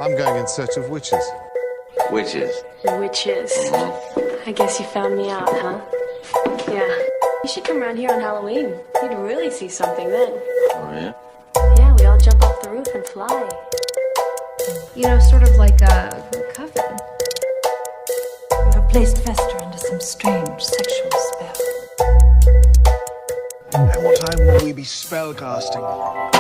I'm going in search of witches. Witches. Witches. I guess you found me out, huh? Yeah. You should come around here on Halloween. You'd really see something then. Oh, yeah? Yeah, we all jump off the roof and fly. You know, sort of like a coven. You have placed Vesta under some strange sexual spell. At what time will we be spellcasting?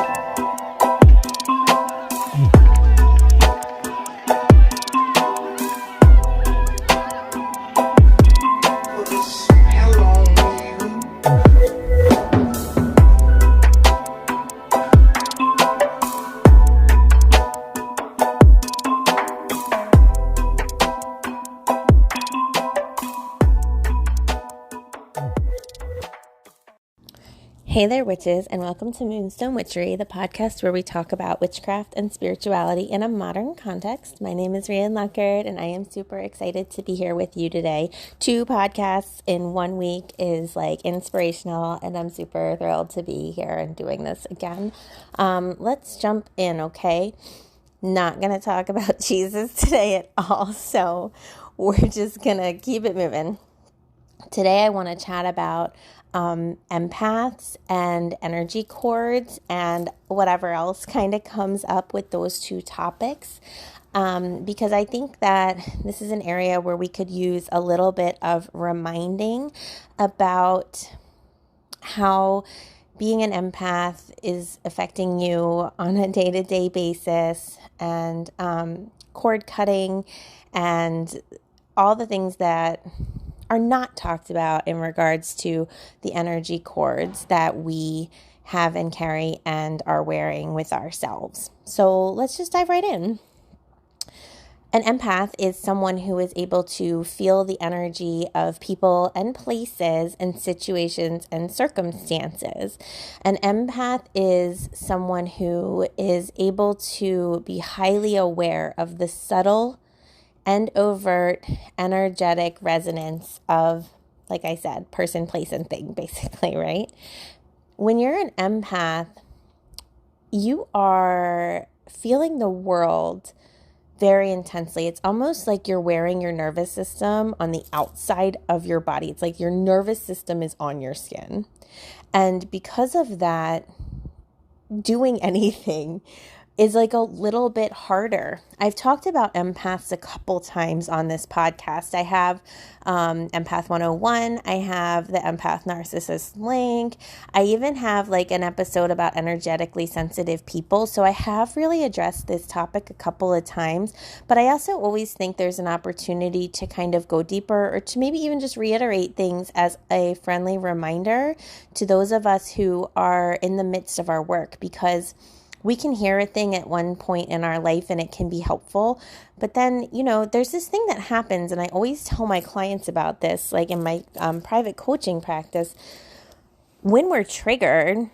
Hey there, witches, and welcome to Moonstone Witchery, the podcast where we talk about witchcraft and spirituality in a modern context. My name is Rhian Luckard, and I am super excited to be here with you today. 2 podcasts in 1 week is inspirational, and I'm super thrilled to be here and doing this again. Let's jump in, okay? Not going to talk about Jesus today at all, so we're just going to keep it moving. Today I want to chat about empaths and energy cords and whatever else kind of comes up with those 2 topics, because I think that this is an area where we could use a little bit of reminding about how being an empath is affecting you on a day-to-day basis, and cord cutting and all the things that are not talked about in regards to the energy cords that we have and carry and are wearing with ourselves. So let's just dive right in. An empath is someone who is able to feel the energy of people and places and situations and circumstances. An empath is someone who is able to be highly aware of the subtle and overt energetic resonance of, like I said, person, place, and thing, basically, right? When you're an empath, you are feeling the world very intensely. It's almost like you're wearing your nervous system on the outside of your body. It's like your nervous system is on your skin. And because of that, doing anything is like a little bit harder. I've talked about empaths a couple times on this podcast. I have Empath 101. I have the Empath Narcissist link. I even have an episode about energetically sensitive people. So I have really addressed this topic a couple of times, but I also always think there's an opportunity to kind of go deeper, or to maybe even just reiterate things as a friendly reminder to those of us who are in the midst of our work, because we can hear a thing at one point in our life and it can be helpful. But then, there's this thing that happens, and I always tell my clients about this, in my private coaching practice. When we're triggered,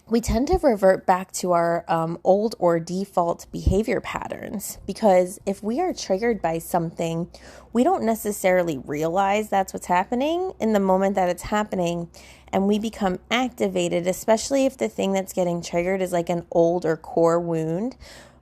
we tend to revert back to our old or default behavior patterns, because if we are triggered by something, we don't necessarily realize that's what's happening in the moment that it's happening, and we become activated, especially if the thing that's getting triggered is like an old or core wound.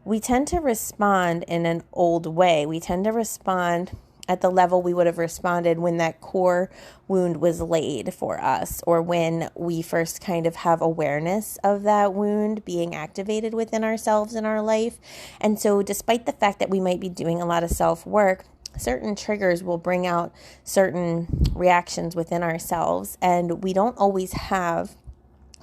We tend to respond in an old way. We tend to respond at the level we would have responded when that core wound was laid for us, or when we first kind of have awareness of that wound being activated within ourselves in our life. And so despite the fact that we might be doing a lot of self-work, certain triggers will bring out certain reactions within ourselves, and we don't always have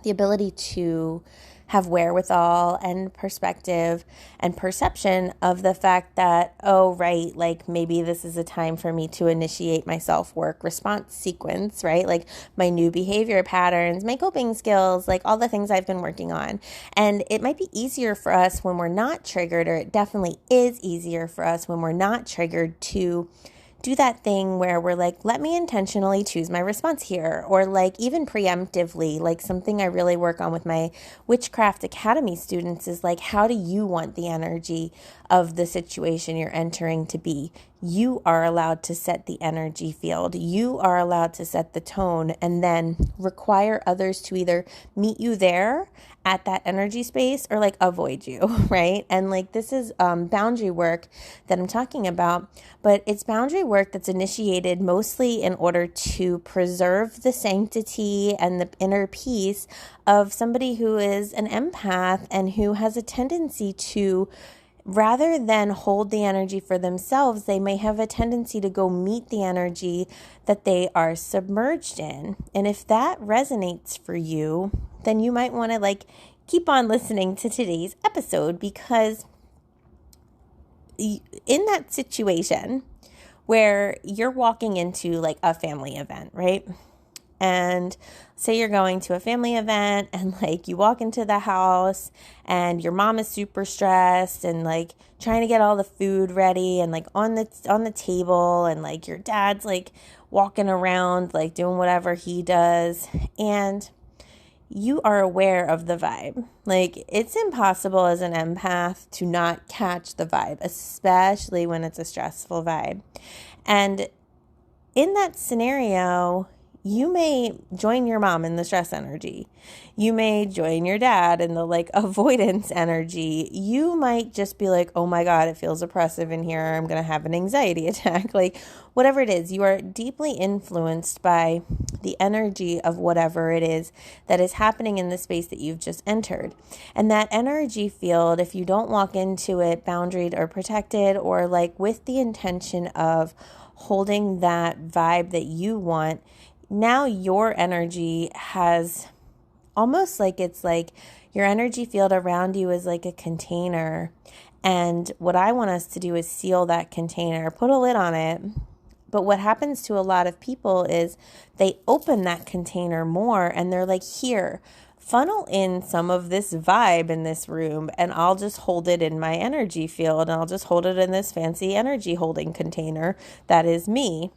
the ability to have wherewithal and perspective and perception of the fact that, oh, right, maybe this is a time for me to initiate my self-work response sequence, right? My new behavior patterns, my coping skills, all the things I've been working on. And it might be easier for us when we're not triggered, or it definitely is easier for us when we're not triggered, to do that thing where we're let me intentionally choose my response here, or even preemptively, something I really work on with my Witchcraft Academy students is how do you want the energy of the situation you're entering to be? you are allowed to set the energy field. You are allowed to set the tone, and then require others to either meet you there at that energy space or like avoid you, right? And like this is boundary work that I'm talking about, but it's boundary work that's initiated mostly in order to preserve the sanctity and the inner peace of somebody who is an empath and who has a tendency to, rather than hold the energy for themselves, they may have a tendency to go meet the energy that they are submerged in. And if that resonates for you, then you might want to like keep on listening to today's episode, because in that situation where you're walking into like a family event, right? And say you're going to a family event and like you walk into the house and your mom is super stressed and like trying to get all the food ready and like on the table, and like your dad's like walking around like doing whatever he does, and you are aware of the vibe. Like it's impossible as an empath to not catch the vibe, especially when it's a stressful vibe. And in that scenario, you may join your mom in the stress energy. You may join your dad in the like avoidance energy. You might just be like, oh my God, it feels oppressive in here. I'm going to have an anxiety attack. Like whatever it is, you are deeply influenced by the energy of whatever it is that is happening in the space that you've just entered. And that energy field, if you don't walk into it boundaried or protected, or like with the intention of holding that vibe that you want, now your energy has almost like it's like your energy field around you is like a container. And what I want us to do is seal that container, put a lid on it. But what happens to a lot of people is they open that container more and they're like, here, funnel in some of this vibe in this room, and I'll just hold it in my energy field, and I'll just hold it in this fancy energy holding container that is me.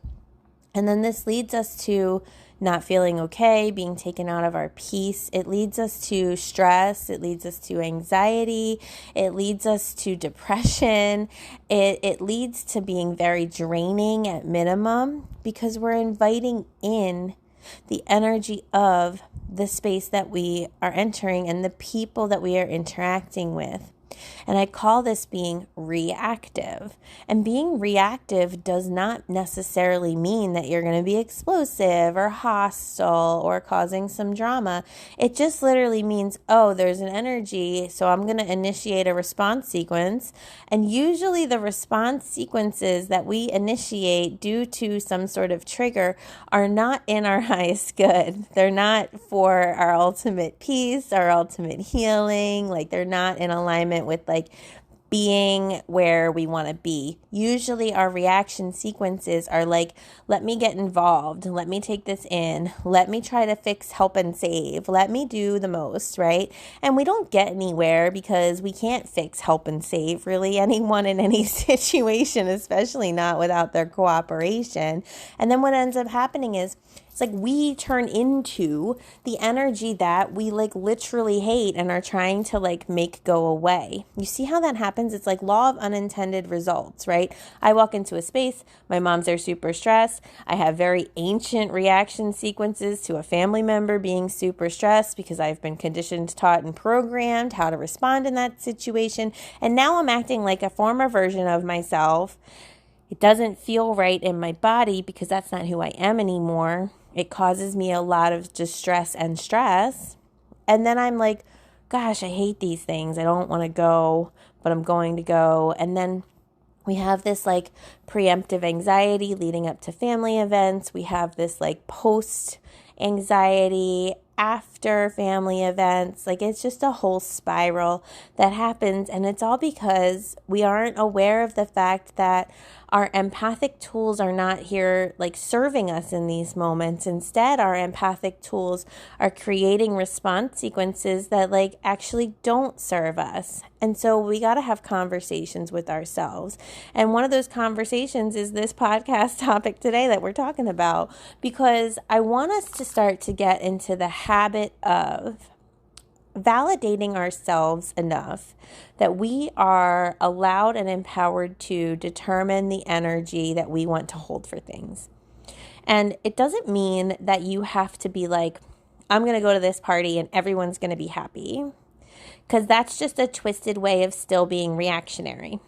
And then this leads us to not feeling okay, being taken out of our peace. It leads us to stress. It leads us to anxiety. It leads us to depression. It leads to being very draining at minimum, because we're inviting in the energy of the space that we are entering and the people that we are interacting with. And I call this being reactive. And being reactive does not necessarily mean that you're going to be explosive or hostile or causing some drama. It just literally means, oh, there's an energy, so I'm going to initiate a response sequence. And usually the response sequences that we initiate due to some sort of trigger are not in our highest good. They're not for our ultimate peace, our ultimate healing. Like they're not in alignment with like being where we want to be. Usually our reaction sequences are like, let me get involved, let me take this in, let me try to fix, help, and save, let me do the most, right? And we don't get anywhere because we can't fix, help, and save really anyone in any situation, especially not without their cooperation. And then what ends up happening is it's like we turn into the energy that we like literally hate and are trying to like make go away. You see how that happens? It's like law of unintended results, right? I walk into a space, my mom's there super stressed. I have very ancient reaction sequences to a family member being super stressed because I've been conditioned, taught, and programmed how to respond in that situation. And now I'm acting like a former version of myself. It doesn't feel right in my body because that's not who I am anymore. It causes me a lot of distress and stress. And then I'm like, gosh, I hate these things. I don't want to go, but I'm going to go. And then we have this like preemptive anxiety leading up to family events. We have this like post anxiety after family events. Like it's just a whole spiral that happens. And it's all because we aren't aware of the fact that our empathic tools are not here like serving us in these moments. Instead, our empathic tools are creating response sequences that like actually don't serve us. And so we got to have conversations with ourselves. And one of those conversations is this podcast topic today that we're talking about, because I want us to start to get into the habit of validating ourselves enough that we are allowed and empowered to determine the energy that we want to hold for things. And it doesn't mean that you have to be like, I'm going to go to this party and everyone's going to be happy, because that's just a twisted way of still being reactionary.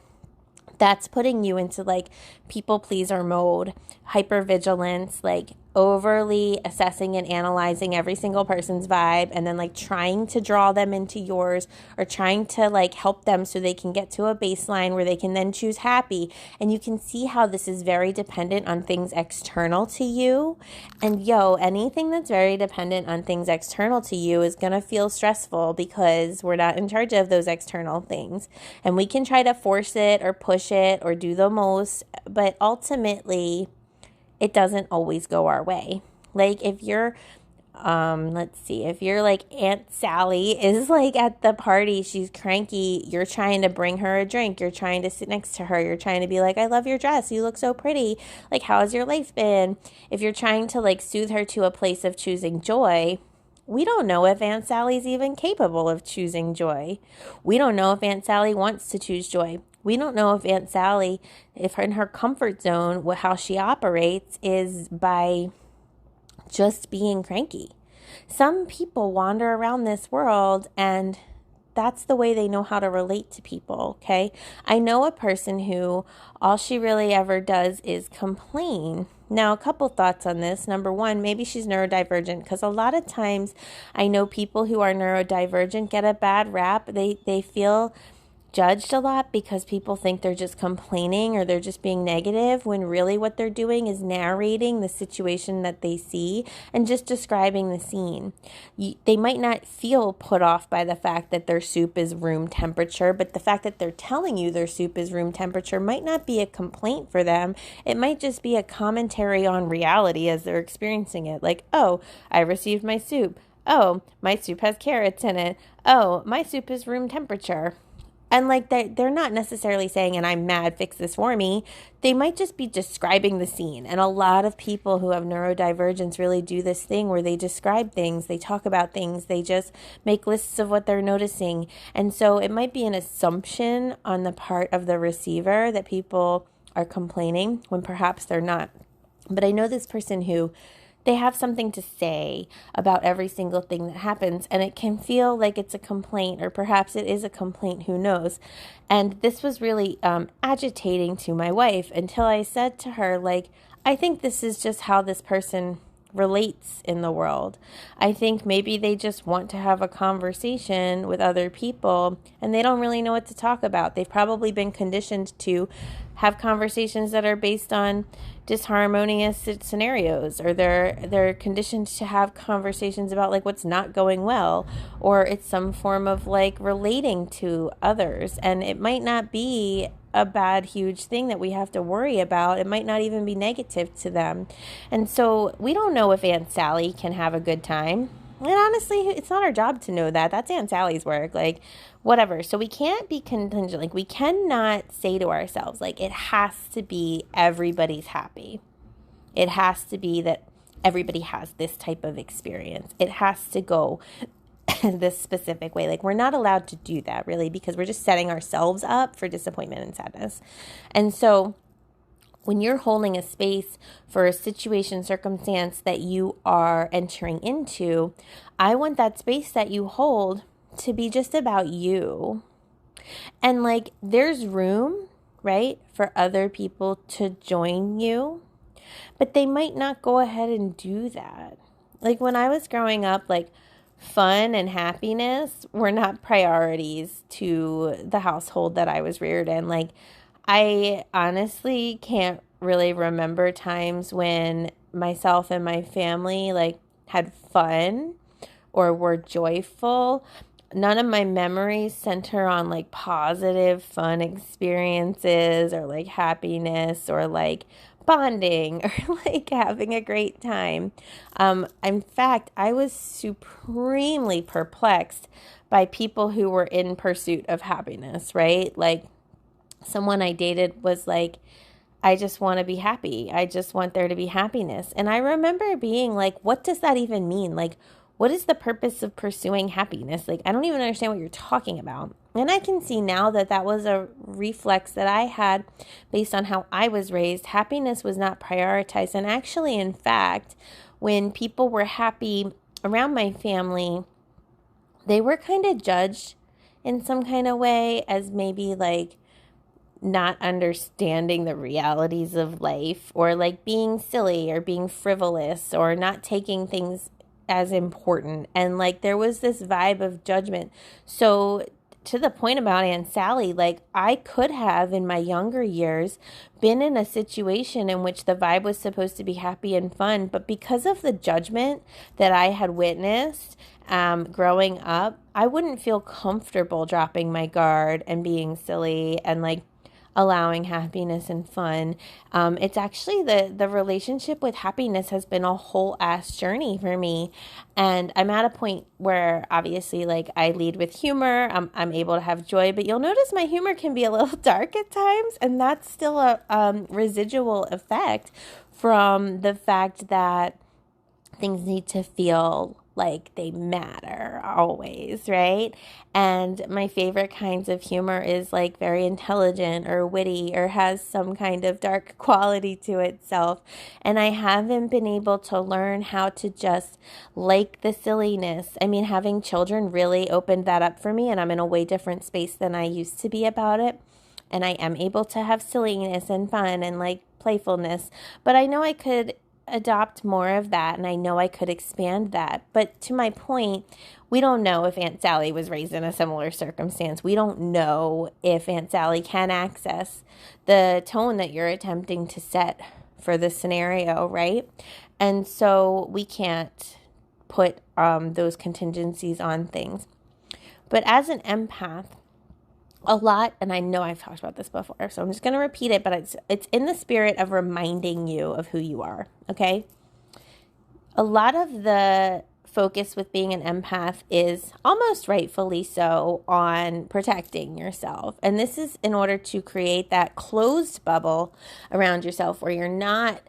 That's putting you into like people pleaser mode, hypervigilance, like overly assessing and analyzing every single person's vibe, and then like trying to draw them into yours, or trying to like help them so they can get to a baseline where they can then choose happy. And you can see how this is very dependent on things external to you. And anything that's very dependent on things external to you is going to feel stressful, because we're not in charge of those external things. And we can try to force it or push it or do the most, but ultimately it doesn't always go our way. Like if you're, if you're like Aunt Sally is like at the party, she's cranky, you're trying to bring her a drink, you're trying to sit next to her, you're trying to be like, I love your dress, you look so pretty, like how has your life been? If you're trying to like soothe her to a place of choosing joy, we don't know if Aunt Sally's even capable of choosing joy. We don't know if Aunt Sally wants to choose joy. We don't know if Aunt Sally, if in her comfort zone, how she operates is by just being cranky. Some people wander around this world and that's the way they know how to relate to people, okay? I know a person who all she really ever does is complain. Now, a couple thoughts on this. Number one, maybe she's neurodivergent, because a lot of times I know people who are neurodivergent get a bad rap. They feel judged a lot because people think they're just complaining or they're just being negative, when really what they're doing is narrating the situation that they see and just describing the scene. They might not feel put off by the fact that their soup is room temperature, but the fact that they're telling you their soup is room temperature might not be a complaint for them. It might just be a commentary on reality as they're experiencing it. Like, oh, I received my soup. Oh, my soup has carrots in it. Oh, my soup is room temperature. And like they're not necessarily saying, and I'm mad, fix this for me. They might just be describing the scene. And a lot of people who have neurodivergence really do this thing where they describe things, they talk about things, they just make lists of what they're noticing. And so it might be an assumption on the part of the receiver that people are complaining when perhaps they're not. But I know this person who they have something to say about every single thing that happens, and it can feel like it's a complaint, or perhaps it is a complaint, who knows. And this was really agitating to my wife until I said to her, like, I think this is just how this person relates in the world. I think maybe they just want to have a conversation with other people and they don't really know what to talk about. They've probably been conditioned to have conversations that are based on disharmonious scenarios, or they're conditioned to have conversations about like what's not going well, or it's some form of like relating to others, and it might not be a bad huge thing that we have to worry about. It might not even be negative to them. And so we don't know if Aunt Sally can have a good time. And honestly, it's not our job to know that. That's Aunt Sally's work, like whatever. So we can't be contingent. Like we cannot say to ourselves, like it has to be everybody's happy. It has to be that everybody has this type of experience. It has to go this specific way. Like we're not allowed to do that really, because we're just setting ourselves up for disappointment and sadness. And so when you're holding a space for a situation, circumstance that you are entering into, I want that space that you hold to be just about you. And like there's room, right, for other people to join you, but they might not go ahead and do that. Like when I was growing up, like fun and happiness were not priorities to the household that I was reared in. Like I honestly can't really remember times when myself and my family like had fun or were joyful. None of my memories center on like positive, fun experiences or like happiness or like bonding or like having a great time. In fact, I was supremely perplexed by people who were in pursuit of happiness, right? Like someone I dated was like, I just want to be happy. I just want there to be happiness. And I remember being like, what does that even mean? Like, what is the purpose of pursuing happiness? Like, I don't even understand what you're talking about. And I can see now that that was a reflex that I had based on how I was raised. Happiness was not prioritized. And actually, in fact, when people were happy around my family, they were kind of judged in some kind of way as maybe like not understanding the realities of life, or like being silly or being frivolous or not taking things as important. And like there was this vibe of judgment. So to the point about Aunt Sally, like I could have in my younger years been in a situation in which the vibe was supposed to be happy and fun, but because of the judgment that I had witnessed growing up, I wouldn't feel comfortable dropping my guard and being silly and like allowing happiness and fun. It's actually the relationship with happiness has been a whole ass journey for me. And I'm at a point where obviously like I lead with humor. I'm able to have joy, but you'll notice my humor can be a little dark at times. And that's still a residual effect from the fact that things need to feel like they matter always, right? And my favorite kinds of humor is like very intelligent or witty or has some kind of dark quality to itself. And I haven't been able to learn how to just like the silliness. I mean, having children really opened that up for me, and I'm in a way different space than I used to be about it. And I am able to have silliness and fun and like playfulness, but I know I could adopt more of that, and I know I could expand that. But to my point, we don't know if Aunt Sally was raised in a similar circumstance. We don't know if Aunt Sally can access the tone that you're attempting to set for the scenario, right? And so we can't put those contingencies on things. But as an empath, a lot, and I know I've talked about this before, so I'm just going to repeat it, but it's in the spirit of reminding you of who you are, okay? A lot of the focus with being an empath is almost rightfully so on protecting yourself. And this is in order to create that closed bubble around yourself where you're not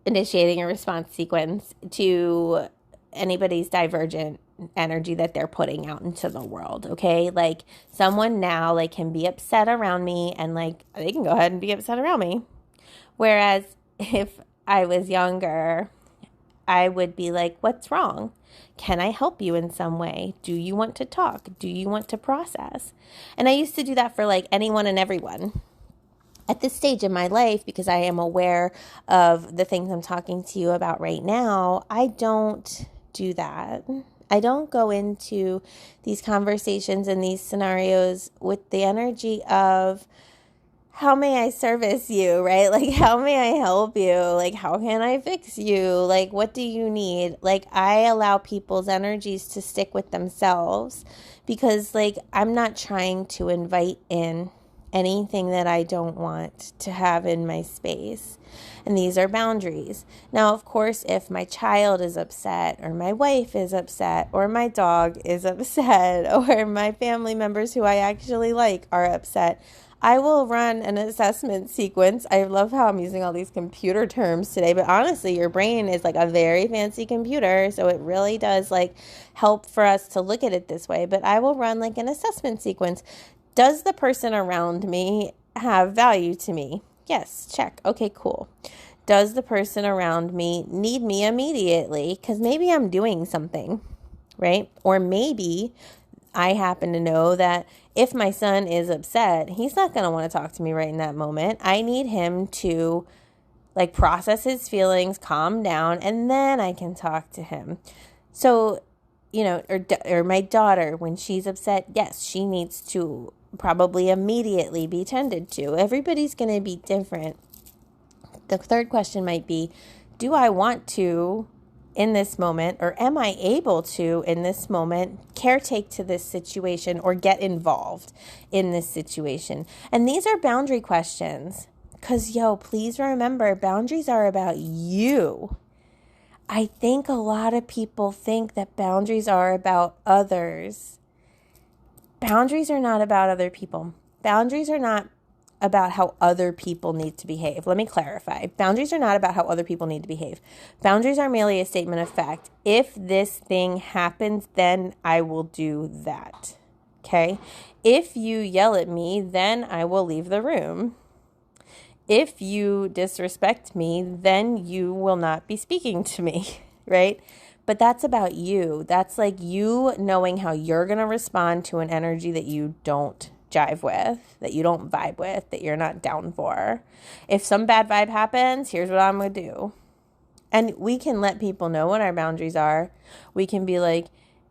initiating a response sequence to anybody's divergent energy that they're putting out into the world, okay? Like someone now like can be upset around me and like they can go ahead and be upset around me. Whereas if I was younger, I would be like, what's wrong? Can I help you in some way? Do you want to talk? Do you want to process? And I used to do that for like anyone and everyone. At this stage in my life, because I am aware of the things I'm talking to you about right now, I don't do that. I don't go into these conversations and these scenarios with the energy of, how may I service you, right? Like, how may I help you? Like, how can I fix you? Like, what do you need? Like, I allow people's energies to stick with themselves because, like, I'm not trying to invite in anything that I don't want to have in my space. And these are boundaries. Now, of course, if my child is upset or my wife is upset or my dog is upset or my family members who I actually like are upset, I will run an assessment sequence. I love how I'm using all these computer terms today, but honestly, your brain is like a very fancy computer, so it really does like help for us to look at it this way. But I will run like an assessment sequence. Does the person around me have value to me? Yes, check. Okay, cool. Does the person around me need me immediately? Because maybe I'm doing something, right? Or maybe I happen to know that if my son is upset, he's not going to want to talk to me right in that moment. I need him to like process his feelings, calm down, and then I can talk to him. So, you know, or my daughter, when she's upset, yes, she needs to probably immediately be tended to. Everybody's going to be different. The third question might be, do I want to, in this moment, or am I able to, in this moment, caretake to this situation or get involved in this situation? And these are boundary questions because, please remember, boundaries are about you. I think a lot of people think that boundaries are about others. Boundaries are not about other people. Boundaries are not about how other people need to behave. Let me clarify. Boundaries are not about how other people need to behave. Boundaries are merely a statement of fact. If this thing happens, then I will do that. Okay? If you yell at me, then I will leave the room. If you disrespect me, then you will not be speaking to me, right? But that's about you. That's like you knowing how you're going to respond to an energy that you don't jive with, that you don't vibe with, that you're not down for. If some bad vibe happens, here's what I'm going to do. And we can let people know what our boundaries are. We can be like,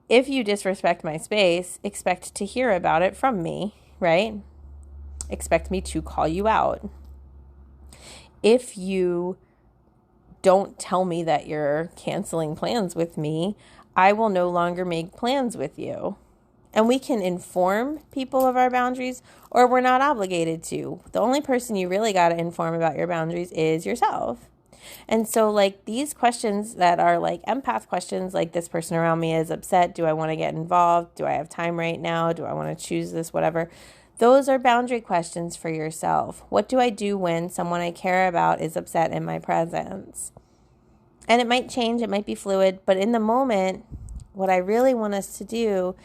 if you disrespect my space, expect to hear about it from me, right? Expect me to call you out. If you don't tell me that you're canceling plans with me, I will no longer make plans with you. And we can inform people of our boundaries, or we're not obligated to. The only person you really got to inform about your boundaries is yourself. And so like these questions that are like empath questions, like this person around me is upset. Do I want to get involved? Do I have time right now? Do I want to choose this? Whatever. Those are boundary questions for yourself. What do I do when someone I care about is upset in my presence? And it might change. It might be fluid. But in the moment, what I really want us to do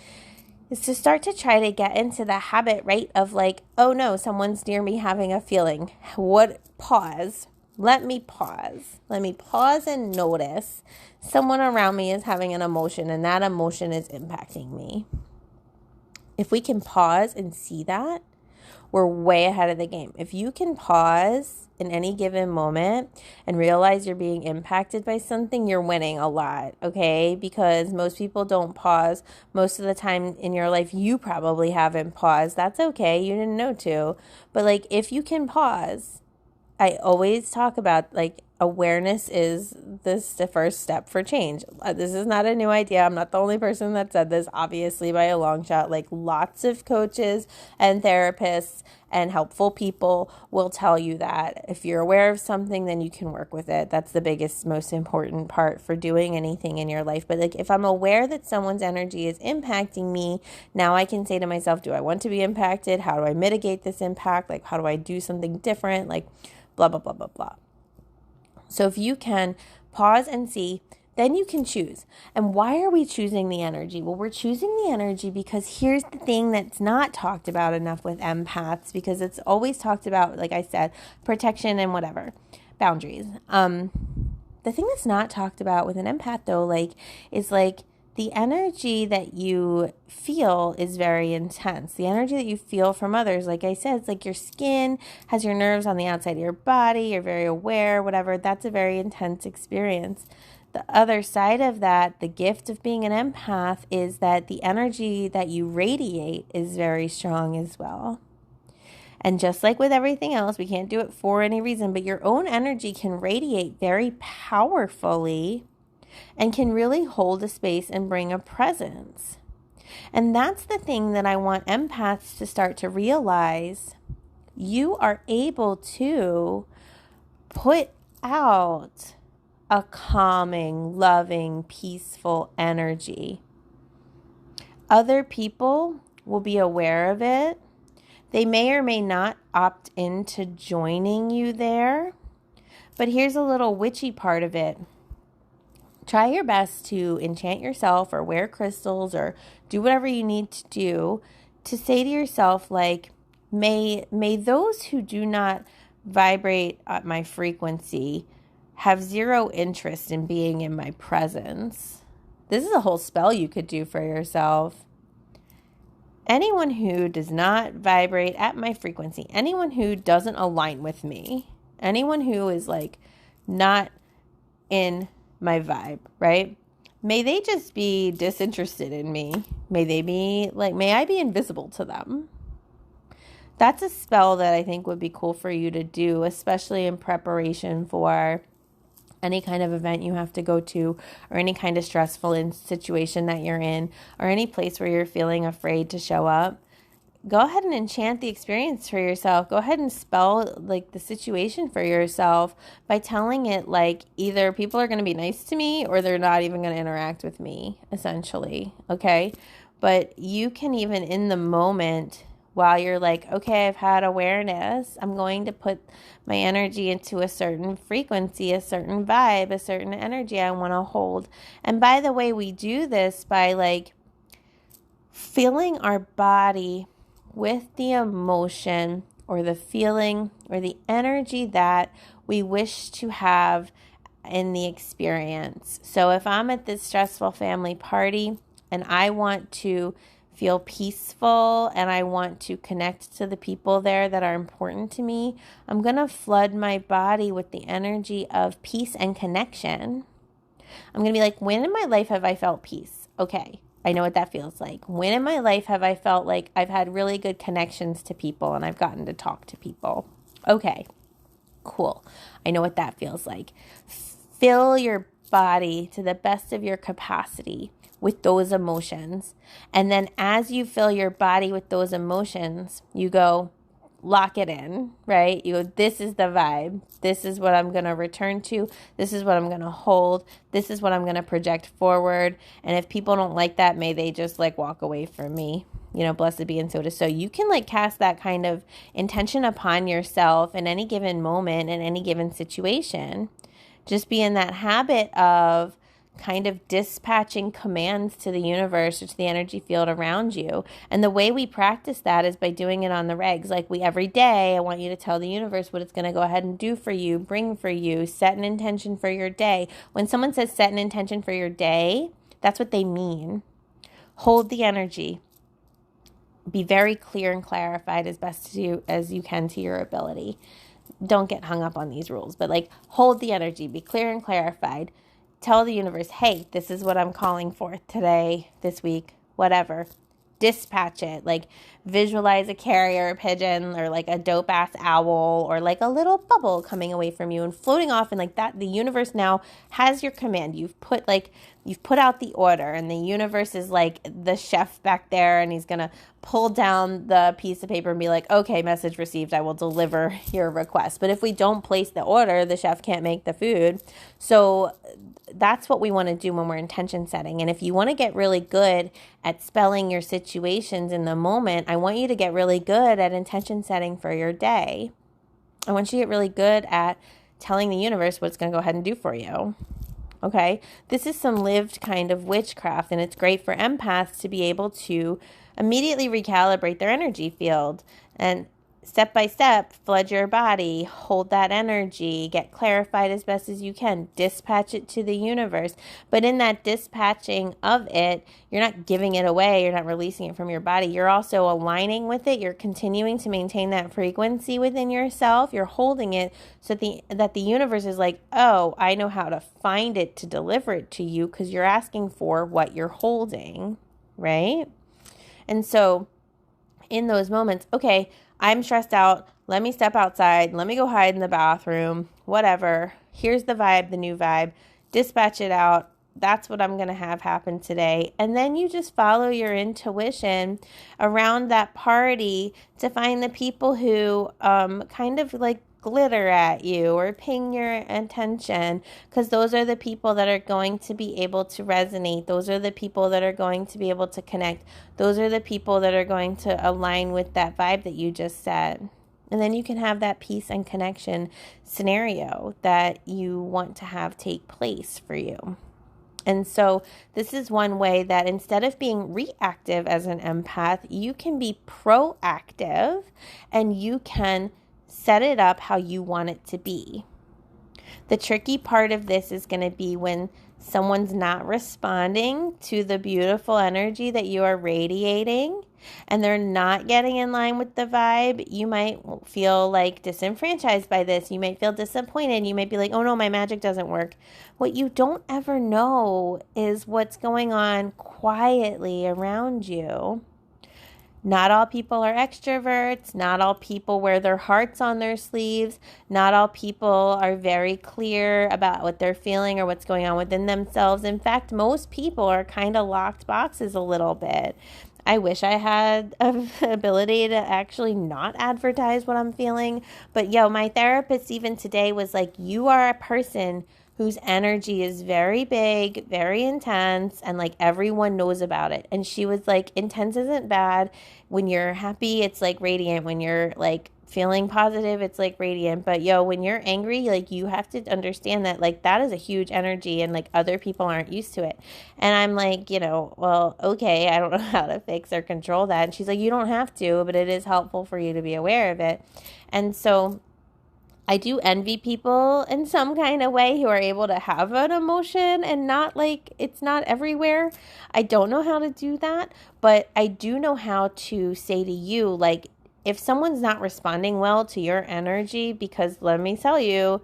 is to start to try to get into the habit, right, of like, oh no, someone's near me having a feeling. Pause. Let me pause. Let me pause and notice someone around me is having an emotion and that emotion is impacting me. If we can pause and see that, we're way ahead of the game. If you can pause in any given moment and realize you're being impacted by something, you're winning a lot, okay? Because most people don't pause. Most of the time in your life, you probably haven't paused. That's okay. You didn't know to. But like, if you can pause, I always talk about like awareness is the first step for change. This is not a new idea. I'm not the only person that said this, obviously, by a long shot. Like lots of coaches and therapists and helpful people will tell you that if you're aware of something, then you can work with it. That's the biggest, most important part for doing anything in your life. But like if I'm aware that someone's energy is impacting me, now I can say to myself, do I want to be impacted? How do I mitigate this impact? Like how do I do something different? Like blah, blah, blah, blah, blah. So if you can pause and see, then you can choose. And why are we choosing the energy? Well, we're choosing the energy because here's the thing that's not talked about enough with empaths, because it's always talked about, like I said, protection and whatever, boundaries. The thing that's not talked about with an empath though, like, is like the energy that you feel is very intense. The energy that you feel from others, like I said, it's like your skin has your nerves on the outside of your body. You're very aware, whatever. That's a very intense experience. The other side of that, the gift of being an empath, is that the energy that you radiate is very strong as well. And just like with everything else, we can't do it for any reason, but your own energy can radiate very powerfully and can really hold a space and bring a presence. And that's the thing that I want empaths to start to realize. You are able to put out a calming, loving, peaceful energy. Other people will be aware of it. They may or may not opt into joining you there. But here's a little witchy part of it. Try your best to enchant yourself or wear crystals or do whatever you need to do to say to yourself, like, may those who do not vibrate at my frequency have zero interest in being in my presence. This is a whole spell you could do for yourself. Anyone who does not vibrate at my frequency, anyone who doesn't align with me, anyone who is like not in my vibe, right? May they just be disinterested in me. May I be invisible to them. That's a spell that I think would be cool for you to do, especially in preparation for any kind of event you have to go to, or any kind of stressful situation that you're in, or any place where you're feeling afraid to show up. Go ahead and enchant the experience for yourself. Go ahead and spell like the situation for yourself by telling it like either people are going to be nice to me or they're not even going to interact with me, essentially. Okay. But you can even in the moment while you're like, okay, I've had awareness. I'm going to put my energy into a certain frequency, a certain vibe, a certain energy I want to hold. And by the way, we do this by like filling our body with the emotion or the feeling or the energy that we wish to have in the experience. So if I'm at this stressful family party and I want to feel peaceful and I want to connect to the people there that are important to me, I'm going to flood my body with the energy of peace and connection. I'm going to be like, when in my life have I felt peace? Okay, I know what that feels like. When in my life have I felt like I've had really good connections to people and I've gotten to talk to people? Okay, cool. I know what that feels like. Fill your body to the best of your capacity with those emotions. And then as you fill your body with those emotions, you go, lock it in, right? You go, this is the vibe. This is what I'm going to return to. This is what I'm going to hold. This is what I'm going to project forward. And if people don't like that, may they just like walk away from me. You know, blessed be and so it is. So you can like cast that kind of intention upon yourself in any given moment, in any given situation. Just be in that habit of kind of dispatching commands to the universe or to the energy field around you. And the way we practice that is by doing it on the regs. Like every day, I want you to tell the universe what it's going to go ahead and do for you, bring for you, set an intention for your day. When someone says set an intention for your day, that's what they mean. Hold the energy. Be very clear and clarified as best as you can to your ability. Don't get hung up on these rules, but like hold the energy, be clear and clarified. Tell the universe, hey, this is what I'm calling for today, this week, whatever. Dispatch it. Like visualize a carrier pigeon or like a dope ass owl or like a little bubble coming away from you and floating off, and like that the universe now has your command. You've put out the order, and the universe is like the chef back there, and he's going to pull down the piece of paper and be like, okay, message received, I will deliver your request. But if we don't place the order, the chef can't make the food. So that's what we want to do when we're intention setting. And if you want to get really good at spelling your situations in the moment, I want you to get really good at intention setting for your day. I want you to get really good at telling the universe what it's going to go ahead and do for you. Okay? This is some lived kind of witchcraft, and it's great for empaths to be able to immediately recalibrate their energy field and step by step, flood your body, hold that energy, get clarified as best as you can, dispatch it to the universe. But in that dispatching of it, you're not giving it away, you're not releasing it from your body. You're also aligning with it. You're continuing to maintain that frequency within yourself. You're holding it so that the universe is like, oh, I know how to find it to deliver it to you because you're asking for what you're holding, right? And so in those moments, okay, I'm stressed out. Let me step outside. Let me go hide in the bathroom, whatever. Here's the vibe, the new vibe. Dispatch it out. That's what I'm going to have happen today. And then you just follow your intuition around that party to find the people who kind of like glitter at you or ping your attention, because those are the people that are going to be able to resonate. Those are the people that are going to be able to connect. Those are the people that are going to align with that vibe that you just said. And then you can have that peace and connection scenario that you want to have take place for you. And so this is one way that instead of being reactive as an empath, you can be proactive and you can set it up how you want it to be. The tricky part of this is going to be when someone's not responding to the beautiful energy that you are radiating and they're not getting in line with the vibe. You might feel like disenfranchised by this. You might feel disappointed. You might be like, oh no, my magic doesn't work. What you don't ever know is what's going on quietly around you. Not all people are extroverts. Not all people wear their hearts on their sleeves. Not all people are very clear about what they're feeling or what's going on within themselves. In fact, most people are kind of locked boxes a little bit. I wish I had an ability to actually not advertise what I'm feeling. But my therapist even today was like, you are a person whose energy is very big, very intense, and like everyone knows about it. And she was like, intense isn't bad. When you're happy, it's like radiant. When you're like feeling positive, it's like radiant. But when you're angry, like you have to understand that like that is a huge energy and like other people aren't used to it. And I'm like, well, okay, I don't know how to fix or control that. And she's like, you don't have to, but it is helpful for you to be aware of it. And so I do envy people in some kind of way who are able to have an emotion and not like it's not everywhere. I don't know how to do that, but I do know how to say to you, like, if someone's not responding well to your energy, because let me tell you,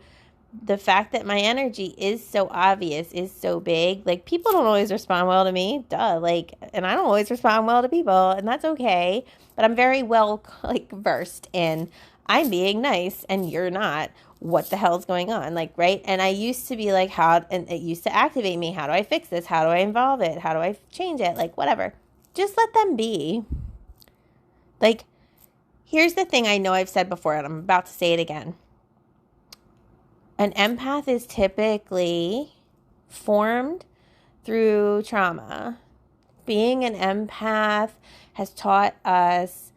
the fact that my energy is so obvious, is so big, like people don't always respond well to me, like, and I don't always respond well to people, and that's okay, but I'm very well like versed in I'm being nice and you're not. What the hell's going on? Like, right? And I used to be like, and it used to activate me. How do I fix this? How do I involve it? How do I change it? Like, whatever. Just let them be. Like, here's the thing I know I've said before, and I'm about to say it again. An empath is typically formed through trauma. Being an empath has taught us,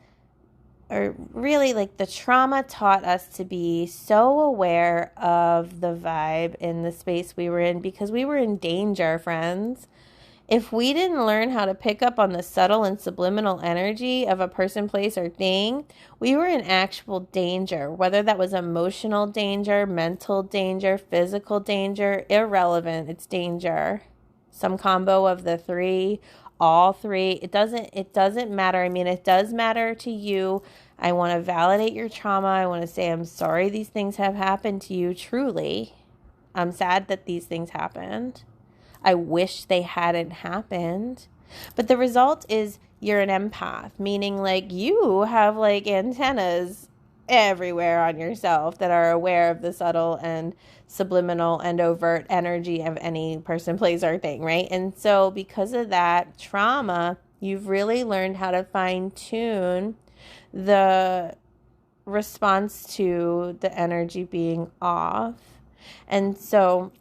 or really like the trauma taught us to be so aware of the vibe in the space we were in because we were in danger, friends. If we didn't learn how to pick up on the subtle and subliminal energy of a person, place, or thing, we were in actual danger, whether that was emotional danger, mental danger, physical danger, irrelevant. It's danger. Some combo of the three, all three. It doesn't matter. I mean, it does matter to you. I want to validate your trauma. I want to say, I'm sorry these things have happened to you. Truly. I'm sad that these things happened. I wish they hadn't happened. But the result is you're an empath, meaning like you have like antennas everywhere on yourself that are aware of the subtle and subliminal and overt energy of any person, place, or thing, right? And so because of that trauma, you've really learned how to fine tune the response to the energy being off. And so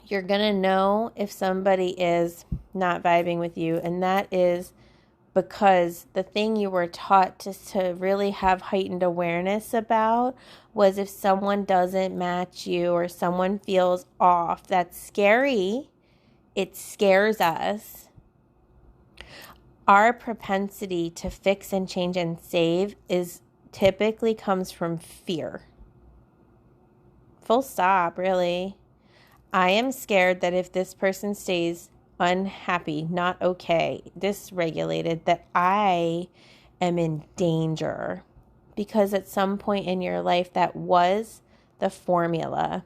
you're going to know if somebody is not vibing with you. And that is because the thing you were taught to really have heightened awareness about was if someone doesn't match you or someone feels off. That's scary. It scares us. Our propensity to fix and change and save typically comes from fear. Full stop, really. I am scared that if this person stays unhappy, not okay, dysregulated, that I am in danger. Because at some point in your life, that was the formula.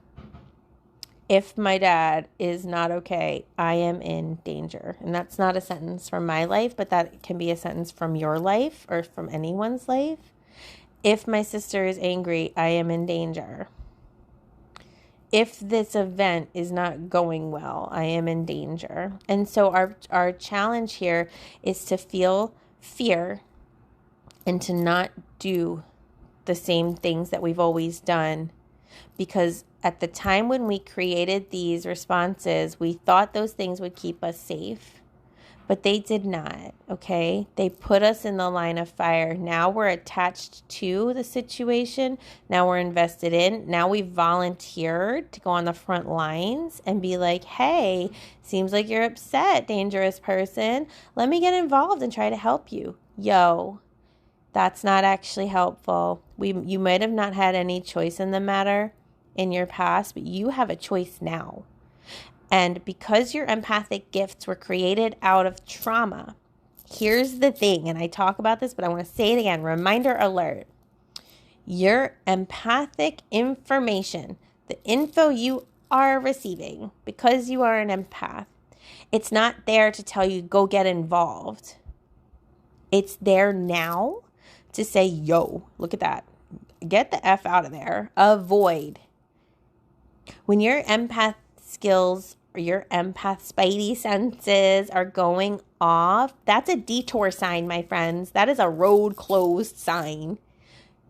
If my dad is not okay, I am in danger. And that's not a sentence from my life, but that can be a sentence from your life or from anyone's life. If my sister is angry, I am in danger. If this event is not going well, I am in danger. And so our challenge here is to feel fear and to not do the same things that we've always done. Because at the time when we created these responses, we thought those things would keep us safe. But they did not, okay? They put us in the line of fire. Now we're attached to the situation. Now we're invested in. Now we've volunteered to go on the front lines and be like, hey, seems like you're upset, dangerous person. Let me get involved and try to help you. That's not actually helpful. You might have not had any choice in the matter in your past, but you have a choice now. And because your empathic gifts were created out of trauma, here's the thing, and I talk about this, but I want to say it again, reminder alert. Your empathic information, the info you are receiving, because you are an empath, it's not there to tell you, go get involved. It's there now to say, yo, look at that. Get the F out of there. Avoid. When your empath skills or your empath spidey senses are going off, that's a detour sign, my friends. That is a road closed sign.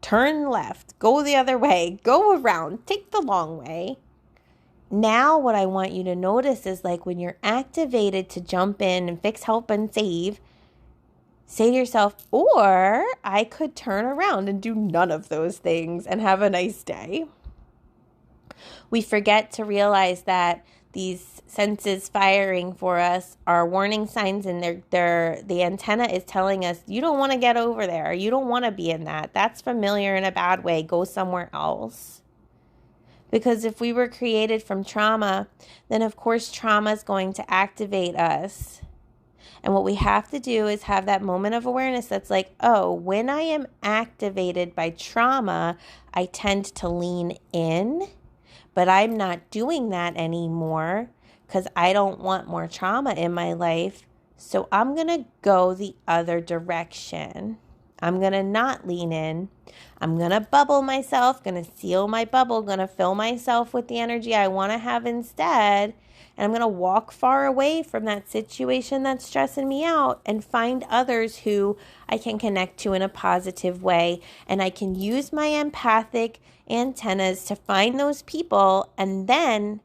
Turn left, go the other way, go around, take the long way. now what I want you to notice is like when you're activated to jump in and fix, help, and save, say to yourself, or I could turn around and do none of those things and have a nice day. We forget to realize that these senses firing for us are warning signs, and the antenna is telling us, you don't want to get over there. You don't want to be in that. That's familiar in a bad way. Go somewhere else. Because if we were created from trauma, then of course trauma is going to activate us. And what we have to do is have that moment of awareness that's like, oh, when I am activated by trauma, I tend to lean in. But I'm not doing that anymore because I don't want more trauma in my life. So I'm going to go the other direction. I'm going to not lean in. I'm going to bubble myself, going to seal my bubble, going to fill myself with the energy I want to have instead. And I'm going to walk far away from that situation that's stressing me out and find others who I can connect to in a positive way. And I can use my empathic antennas to find those people. And then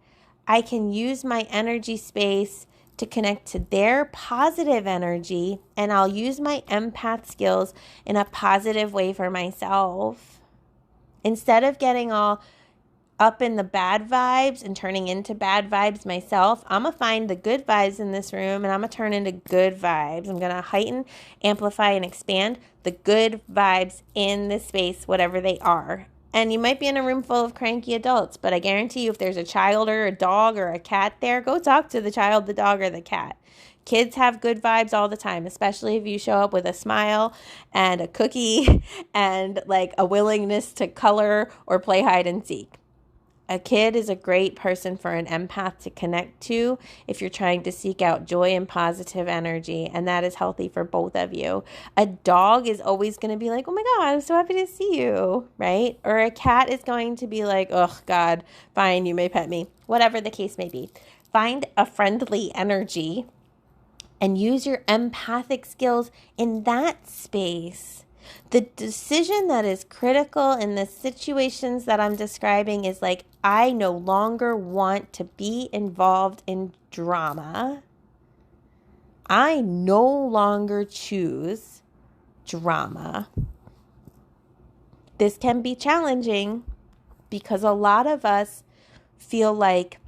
I can use my energy space to connect to their positive energy. And I'll use my empath skills in a positive way for myself. Instead of getting all up in the bad vibes and turning into bad vibes myself, I'm going to find the good vibes in this room and I'm going to turn into good vibes. I'm going to heighten, amplify, and expand the good vibes in this space, whatever they are. And you might be in a room full of cranky adults, but I guarantee you if there's a child or a dog or a cat there, go talk to the child, the dog, or the cat. Kids have good vibes all the time, especially if you show up with a smile and a cookie and like a willingness to color or play hide and seek. A kid is a great person for an empath to connect to if you're trying to seek out joy and positive energy, and that is healthy for both of you. A dog is always going to be like, oh my God, I'm so happy to see you, right? Or a cat is going to be like, oh God, fine, you may pet me, whatever the case may be. Find a friendly energy and use your empathic skills in that space. The decision that is critical in the situations that I'm describing is like, I no longer want to be involved in drama. I no longer choose drama. This can be challenging because a lot of us feel like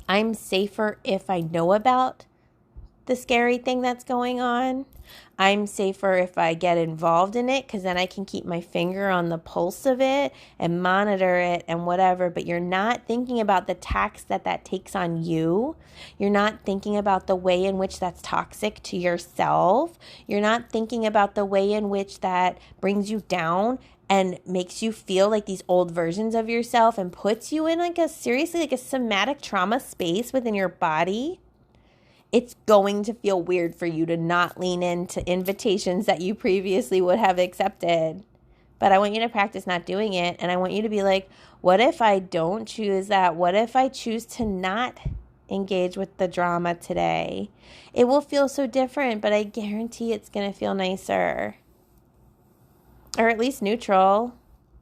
I'm safer if I know about the scary thing that's going on. I'm safer if I get involved in it because then I can keep my finger on the pulse of it and monitor it and whatever. But you're not thinking about the tax that takes on you. You're not thinking about the way in which that's toxic to yourself. You're not thinking about the way in which that brings you down and makes you feel like these old versions of yourself and puts you in like a somatic trauma space within your body. It's going to feel weird for you to not lean into invitations that you previously would have accepted. But I want you to practice not doing it. And I want you to be like, what if I don't choose that? What if I choose to not engage with the drama today? It will feel so different, but I guarantee it's going to feel nicer. Or at least neutral.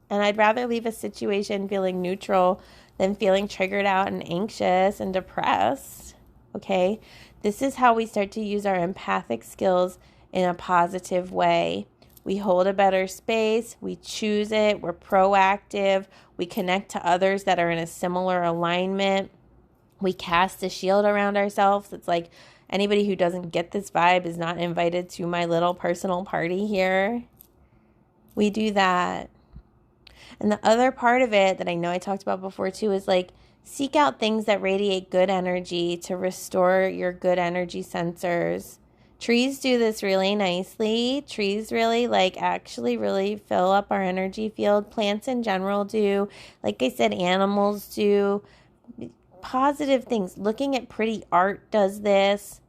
And I'd rather leave a situation feeling neutral than feeling triggered out and anxious and depressed. Okay? This is how we start to use our empathic skills in a positive way. We hold a better space. We choose it. We're proactive. We connect to others that are in a similar alignment. We cast a shield around ourselves. It's like anybody who doesn't get this vibe is not invited to my little personal party here. We do that. And the other part of it that I know I talked about before too is like, seek out things that radiate good energy to restore your good energy sensors. Trees do this really nicely. Trees really actually really fill up our energy field. Plants in general do. Like I said, animals do. Positive things. Looking at pretty art does this.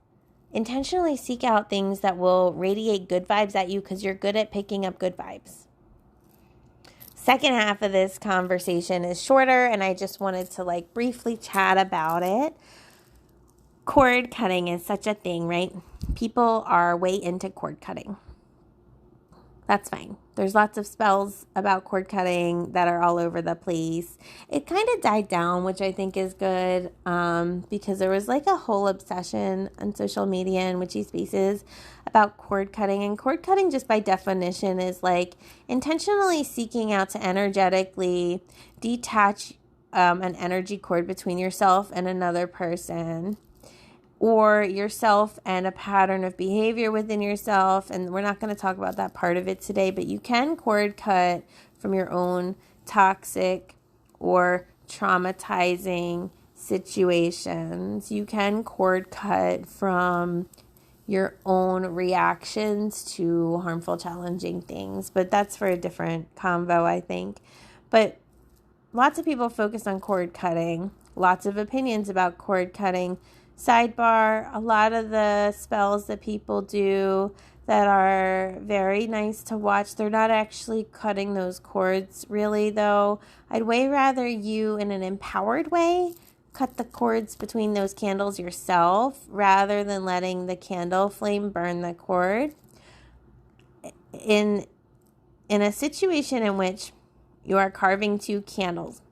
Intentionally seek out things that will radiate good vibes at you because you're good at picking up good vibes. Second half of this conversation is shorter, and I just wanted to briefly chat about it. Cord cutting is such a thing, right? People are way into cord cutting. That's fine. There's lots of spells about cord cutting that are all over the place. It kind of died down, which I think is good, because there was like a whole obsession on social media and witchy spaces about cord cutting. And cord cutting, just by definition, is like intentionally seeking out to energetically detach an energy cord between yourself and another person, or yourself and a pattern of behavior within yourself. And we're not going to talk about that part of it today, but you can cord cut from your own toxic or traumatizing situations. You can cord cut from your own reactions to harmful, challenging things, but that's for a different convo, I think. But lots of people focus on cord cutting, lots of opinions about cord cutting. Sidebar, a lot of the spells that people do that are very nice to watch, they're not actually cutting those cords really, though. I'd way rather you, in an empowered way, cut the cords between those candles yourself rather than letting the candle flame burn the cord. In a situation in which you are carving two candles,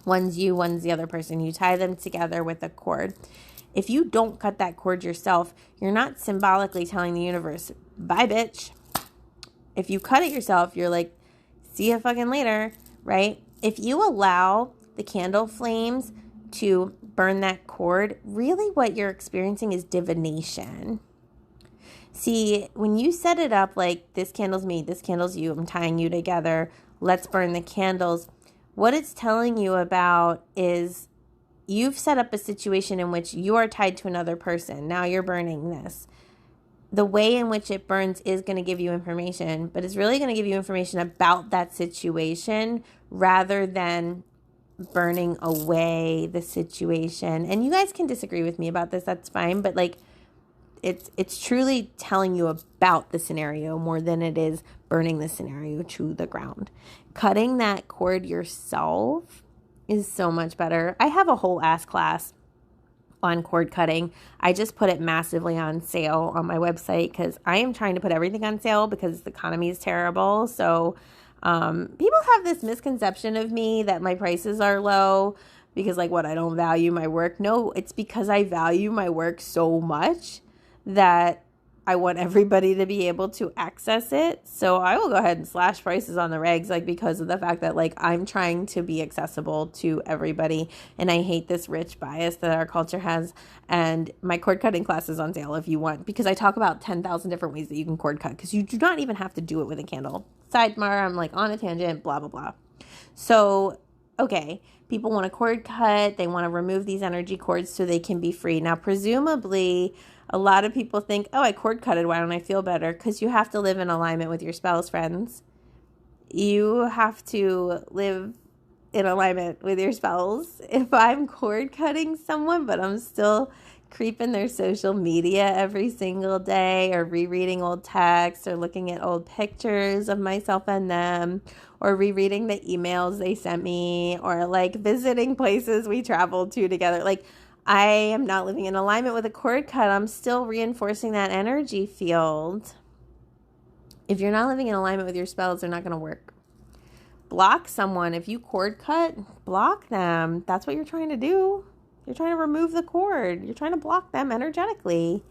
one's you, one's the other person, you tie them together with a cord. If you don't cut that cord yourself, you're not symbolically telling the universe, bye, bitch. If you cut it yourself, you're like, see ya fucking later, right? If you allow the candle flames to burn that cord, really what you're experiencing is divination. See, when you set it up like, this candle's me, this candle's you, I'm tying you together, let's burn the candles, what it's telling you about is you've set up a situation in which you are tied to another person. Now you're burning this. The way in which it burns is going to give you information, but it's really going to give you information about that situation rather than burning away the situation. And you guys can disagree with me about this, that's fine, but like it's truly telling you about the scenario more than it is burning the scenario to the ground. Cutting that cord yourself is so much better. I have a whole ass class on cord cutting. I just put it massively on sale on my website because I am trying to put everything on sale because the economy is terrible. So people have this misconception of me that my prices are low because like what, I don't value my work. No, it's because I value my work so much that I want everybody to be able to access it. So I will go ahead and slash prices on the regs, like because of the fact that like I'm trying to be accessible to everybody. And I hate this rich bias that our culture has. And my cord cutting class is on sale if you want, because I talk about 10,000 different ways that you can cord cut because you do not even have to do it with a candle. Sidebar, I'm like on a tangent, blah, blah, blah. So, okay, people want to cord cut. They want to remove these energy cords so they can be free. Now, presumably, a lot of people think, oh, I cord cutted, why don't I feel better? Because you have to live in alignment with your spells, friends. You have to live in alignment with your spells. If I'm cord cutting someone, but I'm still creeping their social media every single day, or rereading old texts, or looking at old pictures of myself and them, or rereading the emails they sent me, or like visiting places we traveled to together, like I am not living in alignment with a cord cut. I'm still reinforcing that energy field. If you're not living in alignment with your spells, they're not going to work. Block someone. If you cord cut, block them. That's what you're trying to do. You're trying to remove the cord. You're trying to block them energetically.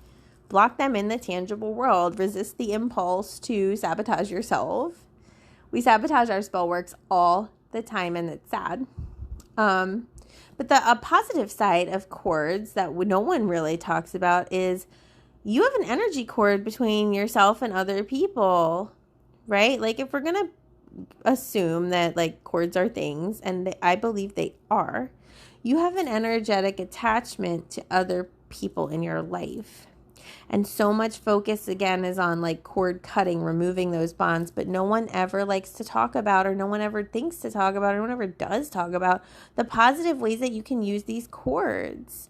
Block them in the tangible world. Resist the impulse to sabotage yourself. We sabotage our spell works all the time, and it's sad. But a positive side of cords that no one really talks about is you have an energy cord between yourself and other people, right? Like if we're going to assume that like cords are things, and I believe they are, you have an energetic attachment to other people in your life. And so much focus, again, is on like cord cutting, removing those bonds. But no one ever likes to talk about, or no one ever thinks to talk about, or no one ever does talk about the positive ways that you can use these cords.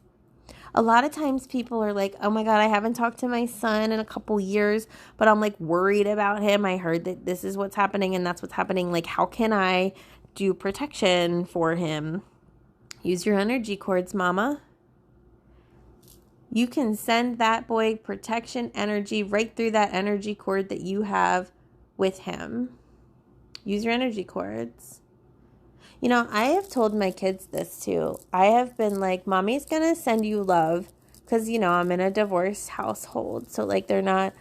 A lot of times people are like, oh my God, I haven't talked to my son in a couple years, but I'm like worried about him. I heard that this is what's happening and that's what's happening. Like, how can I do protection for him? Use your energy cords, mama. You can send that boy protection energy right through that energy cord that you have with him. Use your energy cords. You know, I have told my kids this too. I have been like, mommy's going to send you love because, you know, I'm in a divorced household. So like they don't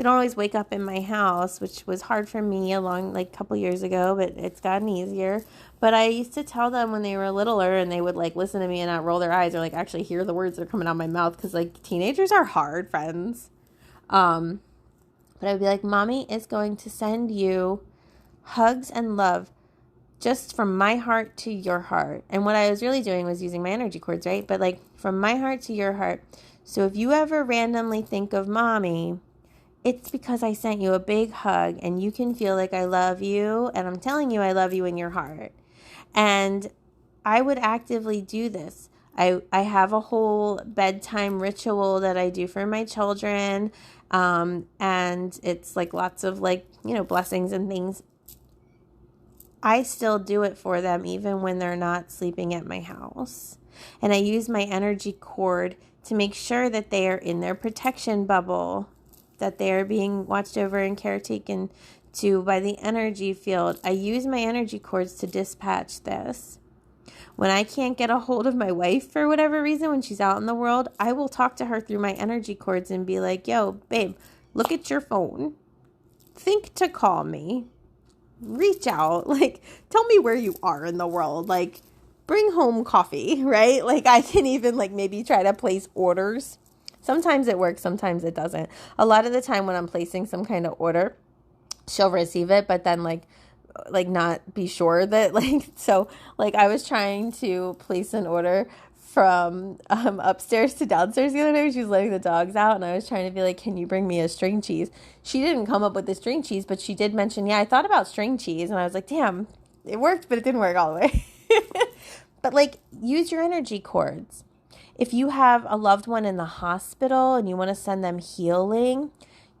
always wake up in my house, which was hard for me a couple years ago, but it's gotten easier. But I used to tell them when they were littler and they would like listen to me and not roll their eyes or like actually hear the words that are coming out of my mouth because like teenagers are hard, friends. But I'd be like, mommy is going to send you hugs and love just from my heart to your heart. And what I was really doing was using my energy cords, right? But like from my heart to your heart. So if you ever randomly think of mommy, it's because I sent you a big hug and you can feel like I love you and I'm telling you I love you in your heart. And I would actively do this. I have a whole bedtime ritual that I do for my children. And it's like lots of like, you know, blessings and things. I still do it for them even when they're not sleeping at my house. And I use my energy cord to make sure that they are in their protection bubble, that they are being watched over and caretaken to by the energy field. I use my energy cords to dispatch this. When I can't get a hold of my wife for whatever reason, when she's out in the world, I will talk to her through my energy cords and be like, yo, babe, look at your phone. Think to call me. Reach out, like, tell me where you are in the world, like, bring home coffee, right? Like, I can even, like, maybe try to place orders. Sometimes it works, sometimes it doesn't. A lot of the time when I'm placing some kind of order, she'll receive it, but then, like not be sure that, like, so, like, I was trying to place an order from upstairs to downstairs the other day. She was letting the dogs out and I was trying to be like, can you bring me a string cheese? She didn't come up with the string cheese, but she did mention, yeah, I thought about string cheese. And I was like, damn, it worked, but it didn't work all the way. But like, use your energy cords. If you have a loved one in the hospital and you want to send them healing,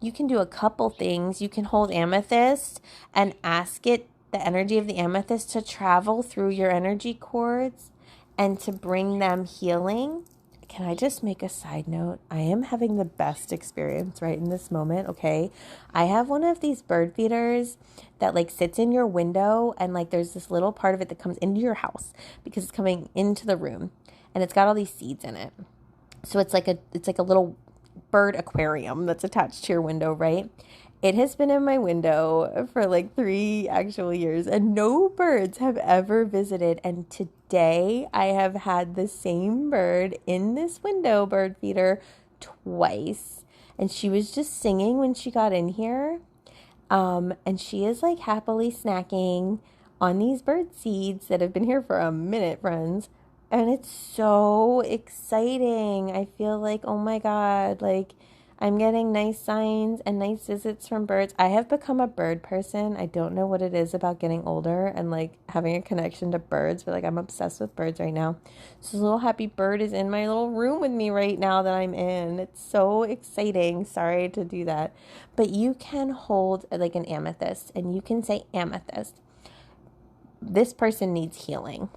you can do a couple things. You can hold amethyst and ask the energy of the amethyst to travel through your energy cords and to bring them healing. Can I just make a side note? I am having the best experience right in this moment, okay? I have one of these bird feeders that like sits in your window and like there's this little part of it that comes into your house because it's coming into the room and it's got all these seeds in it. So it's like a little bird aquarium that's attached to your window, right? It has been in my window for like 3 actual years and no birds have ever visited. And today I have had the same bird in this window bird feeder twice. And she was just singing when she got in here. And she is like happily snacking on these bird seeds that have been here for a minute, friends. And it's so exciting. I feel like, oh my God, like I'm getting nice signs and nice visits from birds. I have become a bird person. I don't know what it is about getting older and like having a connection to birds, but like I'm obsessed with birds right now. So this little happy bird is in my little room with me right now that I'm in. It's so exciting. Sorry to do that. But you can hold like an amethyst and you can say, amethyst, this person needs healing.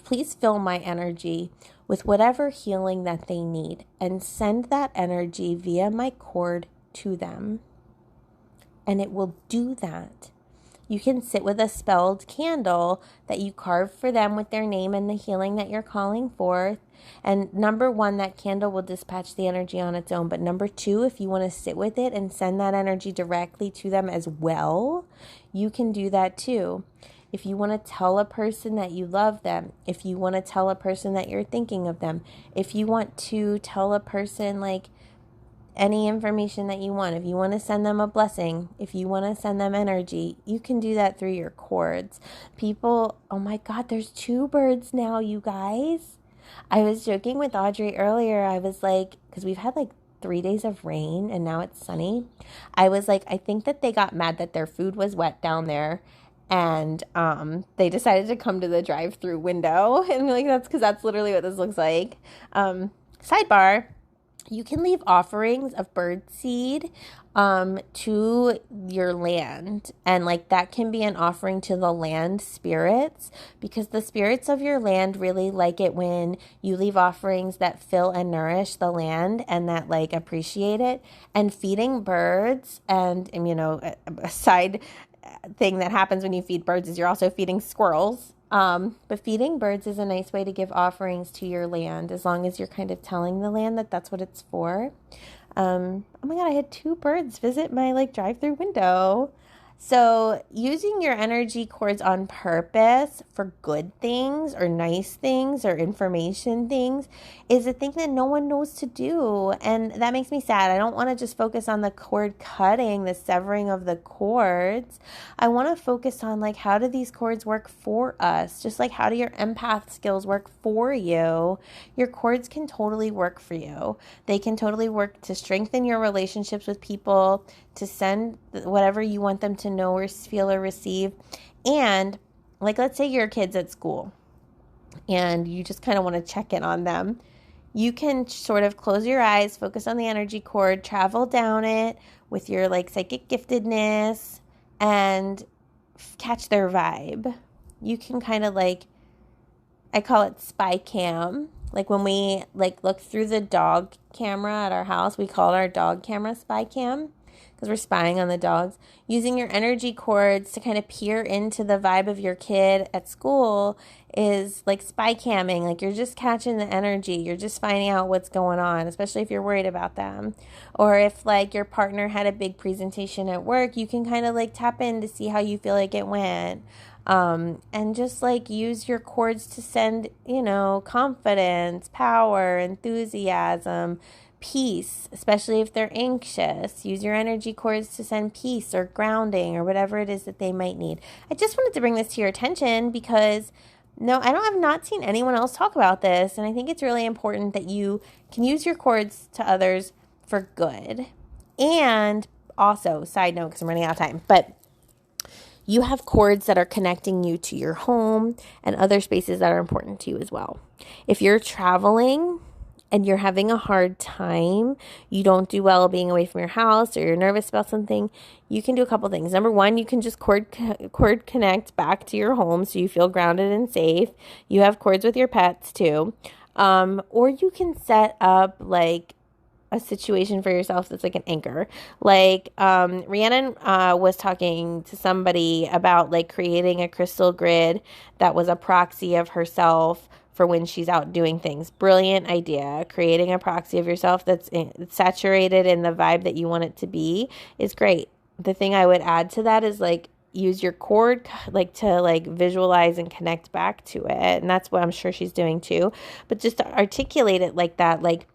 Please fill my energy with whatever healing that they need and send that energy via my cord to them. And it will do that. You can sit with a spelled candle that you carve for them with their name and the healing that you're calling forth. And number 1, that candle will dispatch the energy on its own. But number 2, if you want to sit with it and send that energy directly to them as well, you can do that too. If you want to tell a person that you love them, if you want to tell a person that you're thinking of them, if you want to tell a person like any information that you want, if you want to send them a blessing, if you want to send them energy, you can do that through your cords. People, oh my God, there's 2 birds now, you guys. I was joking with Audrey earlier. I was like, because we've had like 3 days of rain and now it's sunny. I was like, I think that they got mad that their food was wet down there. And they decided to come to the drive-through window. And like, that's because that's literally what this looks like. Sidebar, you can leave offerings of bird seed to your land, and like that can be an offering to the land spirits, because the spirits of your land really like it when you leave offerings that fill and nourish the land and that like appreciate it. And feeding birds, and you know, a side thing that happens when you feed birds is you're also feeding squirrels. But feeding birds is a nice way to give offerings to your land, as long as you're kind of telling the land that that's what it's for. Oh my God, I had 2 birds visit my like drive-through window. So using your energy cords on purpose for good things or nice things or information things is a thing that no one knows to do. And that makes me sad. I don't want to just focus on the cord cutting, the severing of the cords. I want to focus on like, how do these cords work for us? Just like, how do your empath skills work for you? Your cords can totally work for you. They can totally work to strengthen your relationships with people, to send whatever you want them to know or feel or receive. And like, let's say your kid's at school and you just kind of want to check in on them. You can sort of close your eyes, focus on the energy cord, travel down it with your like psychic giftedness, and catch their vibe. You can kind of like, I call it spy cam. Like when we like look through the dog camera at our house, we call our dog camera spy cam, because we're spying on the dogs. Using your energy cords to kind of peer into the vibe of your kid at school is like spy camming. Like you're just catching the energy. You're just finding out what's going on, especially if you're worried about them. Or if like your partner had a big presentation at work, you can kind of like tap in to see how you feel like it went. And just like use your cords to send, you know, confidence, power, enthusiasm, peace, especially if they're anxious. Use your energy cords to send peace or grounding or whatever it is that they might need. I just wanted to bring this to your attention because I've not seen anyone else talk about this. And I think it's really important that you can use your cords to others for good. And also, side note, because I'm running out of time, but you have cords that are connecting you to your home and other spaces that are important to you as well. If you're traveling and you're having a hard time, you don't do well being away from your house, or you're nervous about something, you can do a couple things. Number one, you can just cord connect back to your home so you feel grounded and safe. You have cords with your pets too. Or you can set up like a situation for yourself that's like an anchor. Like Rhiannon was talking to somebody about like creating a crystal grid that was a proxy of herself for when she's out doing things. Brilliant idea. Creating a proxy of yourself that's saturated in the vibe that you want it to be is great. The thing I would add to that is like use your cord like to like visualize and connect back to it. And that's what I'm sure she's doing too. But just to articulate it like that, like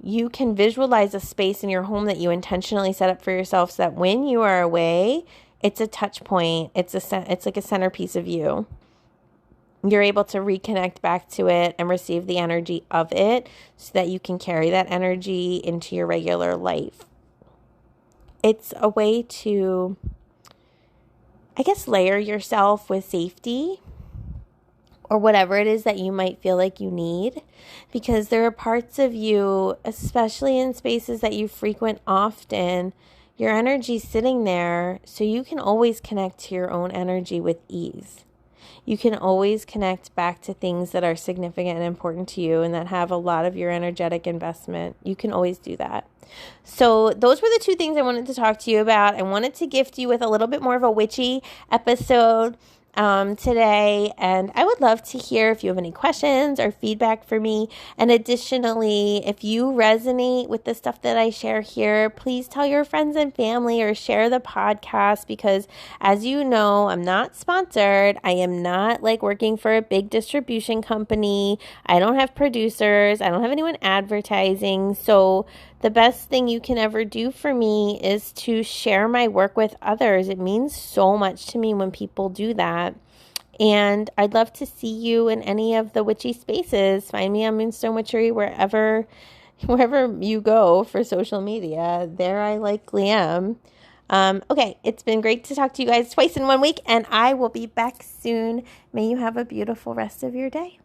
you can visualize a space in your home that you intentionally set up for yourself so that when you are away, it's a touch point. It's like a centerpiece of you. You're able to reconnect back to it and receive the energy of it so that you can carry that energy into your regular life. It's a way to, I guess, layer yourself with safety or whatever it is that you might feel like you need, because there are parts of you, especially in spaces that you frequent often, your energy's sitting there, so you can always connect to your own energy with ease. You can always connect back to things that are significant and important to you and that have a lot of your energetic investment. You can always do that. So those were the 2 things I wanted to talk to you about. I wanted to gift you with a little bit more of a witchy episode today, and I would love to hear if you have any questions or feedback for me. And additionally, if you resonate with the stuff that I share here, please tell your friends and family or share the podcast, because as you know, I'm not sponsored. I am not like working for a big distribution company. I don't have producers. I don't have anyone advertising. So the best thing you can ever do for me is to share my work with others. It means so much to me when people do that. And I'd love to see you in any of the witchy spaces. Find me on Moonstone Witchery wherever you go for social media. There I likely am. Okay, it's been great to talk to you guys twice in 1 week, and I will be back soon. May you have a beautiful rest of your day.